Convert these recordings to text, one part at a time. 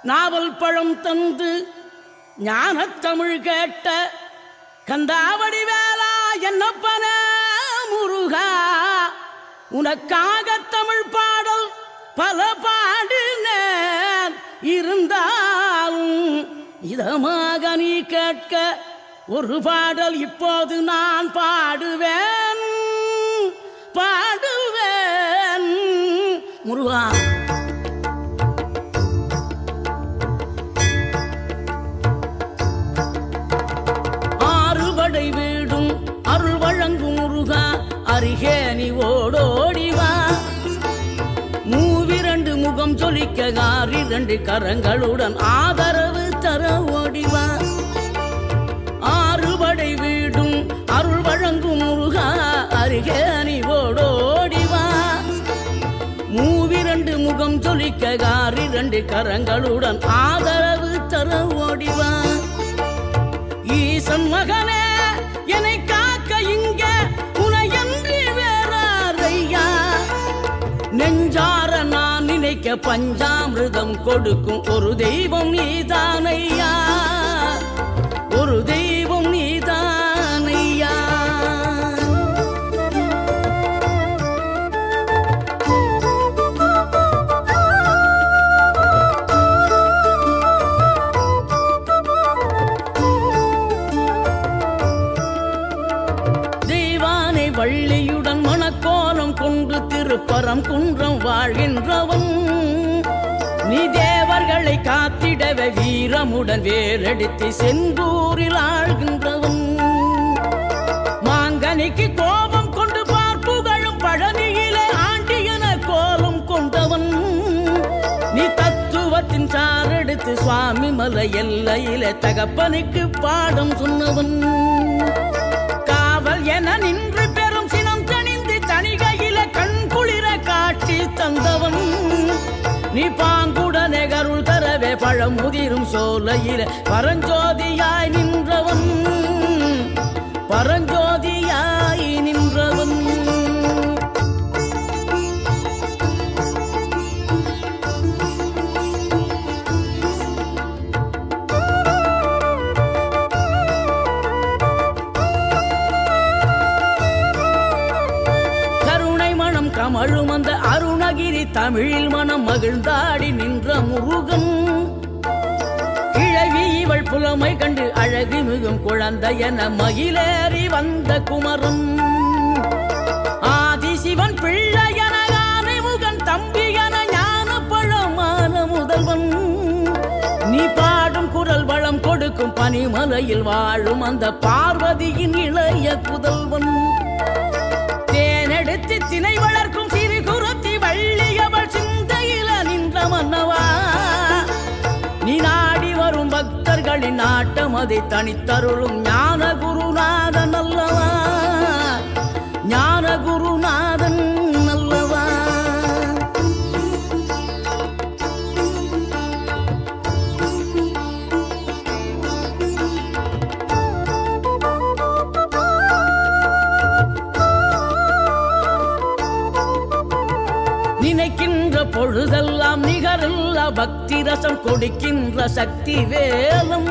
நாவல் பழம் தந்து ஞானத்தமிழ் கேட்ட கந்தாவடி வேளா என்னப்பன முருகா, உனக்காக தமிழ் பாடல் பல பாடினேன், இருந்தாலும் இதமாக நீ கேட்க ஒரு பாடல் இப்போது நான் பாடுவேன் பாடுவேன் முருகா. ஆறுபடை வீடும் அருள் வழங்கும் முருகா, அருகே நீ ஓடோடிவா. மூவிரண்டு முகம் சொலிக்க ஆறிரண்டு கரங்களுடன் ஆதரவு தர ஓடிவா. ஆறுபடை வீடும் அருள் வழங்கும் முருகா, அருகே நீ ஓடோடிவா. மூவிரண்டு முகம் சொலிக்க ஆறிரண்டு கரங்களுடன் ஆதரவு தர ஓடிவா. ஈசன் மகனே என்னை காக்க இங்க உனையன்றி வேறாரையா, நெஞ்சார நான் நினைக்க பஞ்சாமிர்தம் கொடுக்கும் ஒரு தெய்வம் நீதானையா, ஒரு தெய்வம் நீதானையா. தெய்வானை வள்ளியுடன் மணக்கோலம் கொண்டு திருப்பரம் குன்றம் வாழ்கின்றவன், நீ தேவர்களை காத்திடவே வீரமுடன் வேலெடுத்து செந்தூரில் ஆழ்கின்றவன். மாங்கனிக்கு கோபம் கொண்டு பார்ப்புகழும் பழனியிலே ஆண்டியன கோலம் கொண்டவன், நீ தத்துவத்தின் சாரெடுத்து சுவாமி மலை எல்லையிலே தகப்பனுக்கு பாடம் சொன்னவன். காவல் என நின்று பெரும் சினம் தணிந்து தணிகையில கண் குளிர காட்சி தந்தவன், நீ பாங்குடனே கருள் தரவே பழம் முதிரும் சோலையில பரஞ்சோதியாய் நின்றவன், பரஞ்சோதியாய் நின்றவன். கருணை மனம் கமழும் அந்த அருணகிரி தமிழில் மனம் மகிழ்ந்தாடி நின்ற முருகன், கிழவி இவள் புலமை கண்டு அழகு மிகும் குழந்தை என மகிழேறி வந்த குமரன். ஆதிசிவன் பிள்ளையன ஆனைமுகன் தம்பியன ஞான பழமான முதல்வன், நீ பாடும் குரல் வளம் கொடுக்கும் பனிமலையில் வாழும் அந்த பார்வதியின் இளைய புதல்வன். தேனெடுத்து திணை வளர்க்கும் சிறு குருத்தி வள்ளியவள் சிந்தையில நின்ற மன்னவா, நீ நாடி வரும் பக்தர்களின் நாட்டம் அதை தனித்தருளும் ஞான குருநாதன் அல்லவா, ஞான குருநாதன் அல்லவா. நினைக்கின்ற பொழுதெல்லாம் நிகரில்லா பக்தி ரசம் கொடுக்கின்ற சக்தி வேலம்,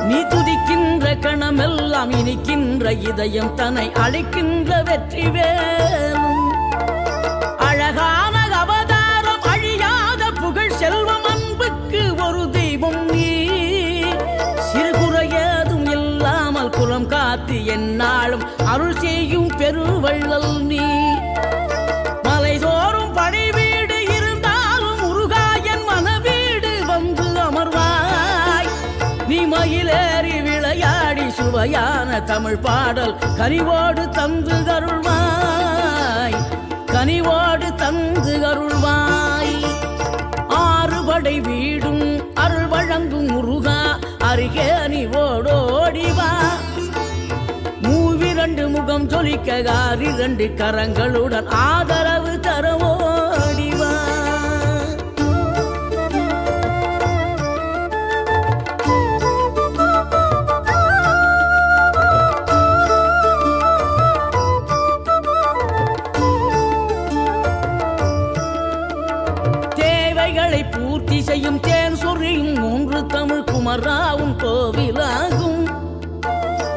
நீ துதிக்கின்ற கணமெல்லாம் இனிக்கின்ற இதயம் தன்னை அளிக்கின்ற வெற்றி வேலும். அழகான அவதாரம் அழியாத புகழ் செல்வம் அன்புக்கு ஒரு தெய்வம் நீ, சிறுகுறையதும் இல்லாமல் குலம் காத்து எந்நாளும் அருள் செய்யும் பெருவள்ளல் நீ. மலை தோறும் படை வீடு இருந்தாலும் முருகா என் மனவீடு வந்து அமர்வாய், நீ மயிலேறி விளையாடி சுவையான தமிழ் பாடல் கனிவோடு தந்து கருள்வாய், கனிவோடு தந்து கருள்வாய். ஆறுபடை வீடும் அருள் வழங்கும் முருகா, அருகே நீ ஓடோடிவா. மூவிரண்டு முகம் சொலிக்க ஆறிரண்டு கரங்களுடன் ஆதரவு தர ஓடிவா. தேவைகளை பூர்த்தி செய்யும் தேன் திருவூரு தமிழ் குமராவும் கோவிலாகும்.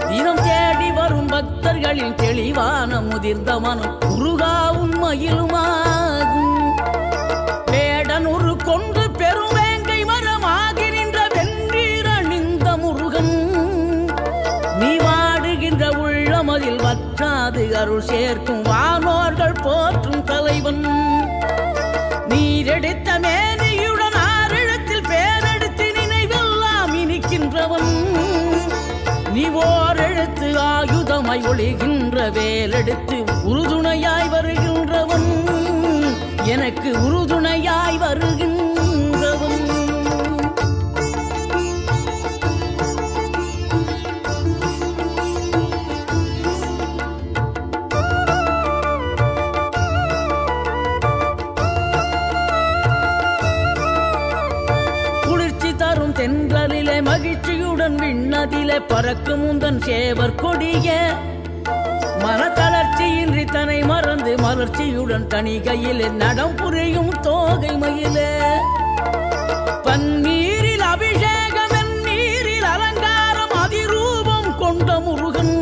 தினம் தேடி வரும் பக்தர்களின் தெளிவான முதிர்ந்த மனம் முருகாவும் மயிலுமாகும். வேடனூறு கொண்டு பெருவேங்கை மரமாகி நின்ற வென்றீர் அணிந்த முருகன், நீ வாடுகின்ற உள்ளமதில் வற்றாது அருள் சேர்க்கும் வானோர்கள் போற்றும் தலைவன். நீரெடுத்த மேனியுடன் ஆறிடத்தில் பேரெடுத்து நினைவெல்லாம் இனிக்கின்றவன், நீ ஓர் எழுத்து ஆயுதமாய் ஒளிகின்ற வேலெடுத்து உறுதுணையாய் வருகின்றவன், எனக்கு உறுதுணையாய் வருகின்றவன். குளிர்ச்சி தரும் தென்றலிலே மகிழ்ச்சியுடன் விண்ணதிலே பறக்கும் உந்தன் சேவர் கொடிய, மனத்தளர்ச்சியின்றி தன்னை மறந்து மலர்ச்சியுடன் தணிகையிலே நடம் புரியும் தோகை மயிலே. பன்னீரில் அபிஷேகம் நீரில் அலங்காரம் அதிரூபம் கொண்ட முருகன்,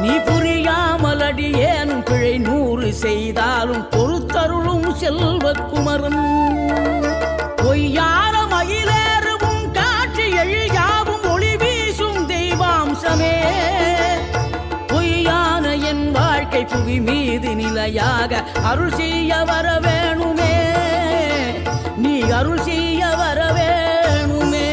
நீ புரியாமல் அடியேனும் பிழை 100 செய்தாலும் பொறுத்தருளும் செல்வக்குமரன். பொய்யான மயிலேறும் காட்சி எழியாவும் ஒளி வீசும் தெய்வாம்சமே, பொய்யான என் வாழ்க்கை புவி மீது நிலையாக அருள் செய்ய வர வேணுமே, நீ அருள் செய்ய வர வேணுமே.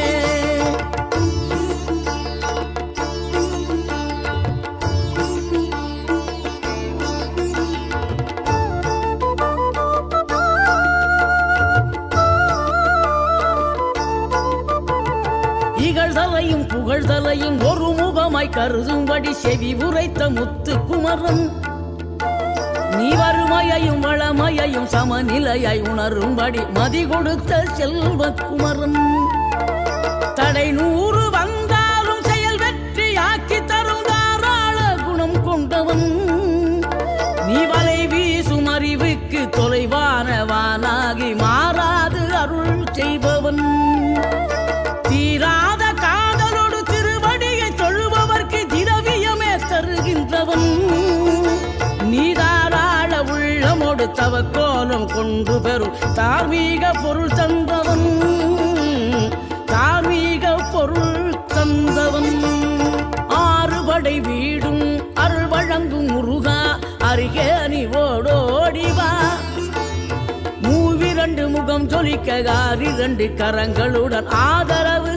இகழ்தலையும் புகழ்தலையும் ஒரு முகமாய் கருதும்படி செவி உரைத்த முத்து குமரன், நீ வறுமையையும் வளமையையும் சமநிலையை உணரும்படி மதி கொடுத்த செல்வக்குமரன். தடை 100 வந்தாலும் செயல் வெற்றியாக்கி தரும் தாராள குணம் கொண்டவன், நீ வலை வீசும் அறிவுக்கு தொலைவானவானாகி மாறாது அருள் செய்பவன். தீராத காதலோடு திருவடியை தொழுபவர்க்கு திரவியமே தருகின்றவன், நீதாராள உள்ளமோடு தவக்கோலம் கொண்டு பெறும் தார்மீக பொருள் தந்தவன், தார்மீக பொருள் தந்தவன். 6 படை வீடும் அருள் வழங்கும் முருகா, அருகே நீ ஓடோடிவா. 2 முகம் ஜொலிக்க 2 கரங்களுடன் ஆதரவு